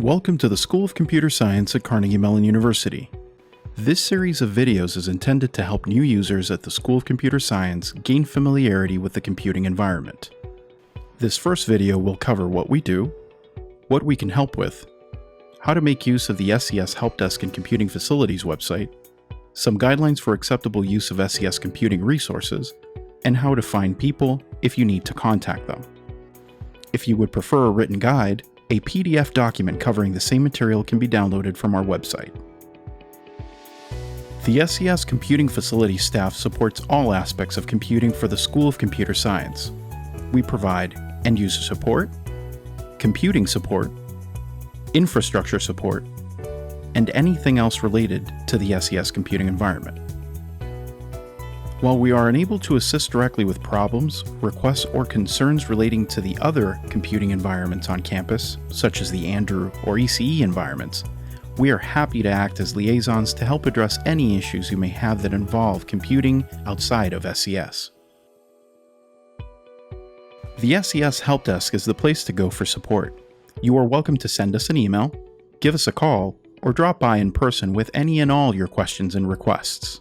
Welcome to the School of Computer Science at Carnegie Mellon University. This series of videos is intended to help new users at the School of Computer Science gain familiarity with the computing environment. This first video will cover what we do, what we can help with, how to make use of the SCS Help Desk and Computing Facilities website, some guidelines for acceptable use of SCS computing resources, and how to find people if you need to contact them. If you would prefer a written guide, a PDF document covering the same material can be downloaded from our website. The SCS Computing Facilities staff supports all aspects of computing for the School of Computer Science. We provide end-user support, computing support, infrastructure support, and anything else related to the SCS computing environment. While we are unable to assist directly with problems, requests, or concerns relating to the other computing environments on campus, such as the Andrew or ECE environments, we are happy to act as liaisons to help address any issues you may have that involve computing outside of SCS. The SCS Help Desk is the place to go for support. You are welcome to send us an email, give us a call, or drop by in person with any and all your questions and requests.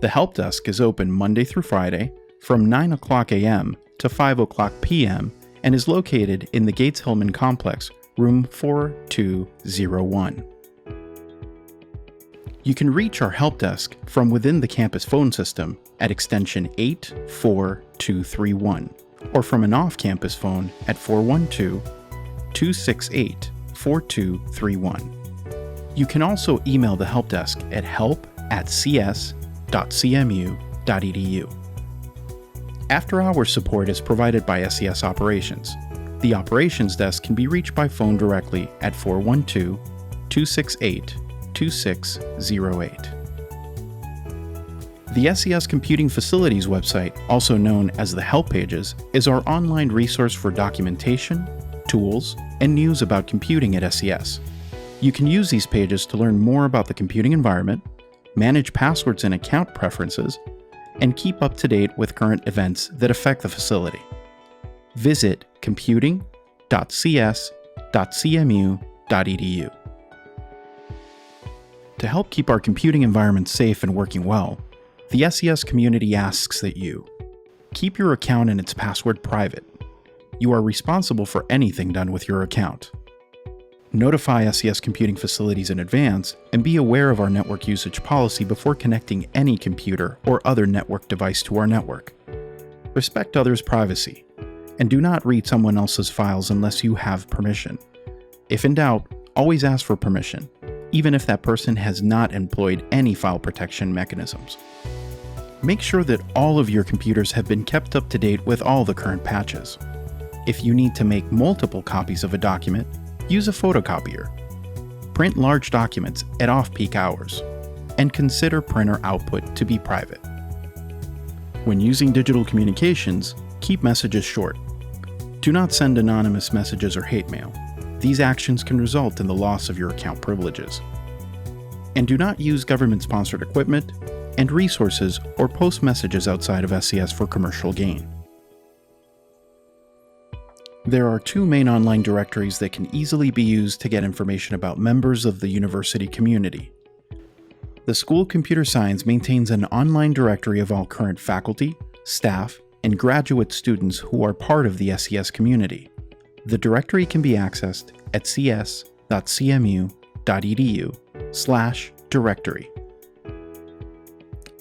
The Help Desk is open Monday through Friday from 9 o'clock a.m. to 5 o'clock p.m. and is located in the Gates-Hillman Complex, room 4201. You can reach our Help Desk from within the campus phone system at extension 84231 or from an off-campus phone at 412-268-4231. You can also email the Help Desk at help@cs.cmu.edu. After-hours support is provided by SCS Operations. The Operations Desk can be reached by phone directly at 412-268-2608. The SCS Computing Facilities website, also known as the Help Pages, is our online resource for documentation, tools, and news about computing at SCS. You can use these pages to learn more about the computing environment, manage passwords and account preferences, and keep up to date with current events that affect the facility. Visit computing.cs.cmu.edu. To help keep our computing environment safe and working well, the SCS community asks that you keep your account and its password private. You are responsible for anything done with your account. Notify SCS Computing Facilities in advance and be aware of our network usage policy before connecting any computer or other network device to our network. Respect others' privacy, and do not read someone else's files unless you have permission. If in doubt, always ask for permission, even if that person has not employed any file protection mechanisms. Make sure that all of your computers have been kept up to date with all the current patches. If you need to make multiple copies of a document, use a photocopier. Print large documents at off-peak hours, and consider printer output to be private. When using digital communications, keep messages short. Do not send anonymous messages or hate mail. These actions can result in the loss of your account privileges. And do not use government-sponsored equipment and resources or post messages outside of SCS for commercial gain. There are two main online directories that can easily be used to get information about members of the university community. The School of Computer Science maintains an online directory of all current faculty, staff, and graduate students who are part of the SCS community. The directory can be accessed at cs.cmu.edu/directory.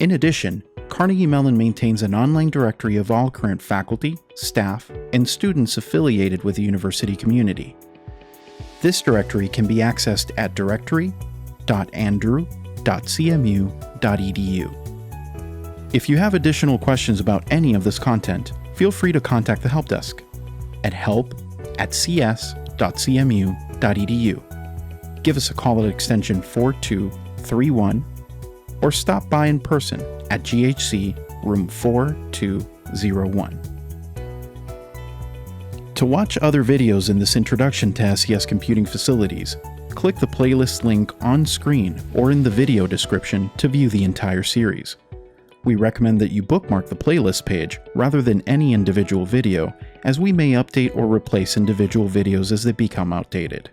In addition, Carnegie Mellon maintains an online directory of all current faculty, staff, and students affiliated with the university community. This directory can be accessed at directory.andrew.cmu.edu. If you have additional questions about any of this content, feel free to contact the Help Desk at help@cs.cmu.edu. Give us a call at extension 4231 or stop by in person at GHC room 4201. To watch other videos in this introduction to SCS Computing Facilities, click the playlist link on screen or in the video description to view the entire series. We recommend that you bookmark the playlist page rather than any individual video, as we may update or replace individual videos as they become outdated.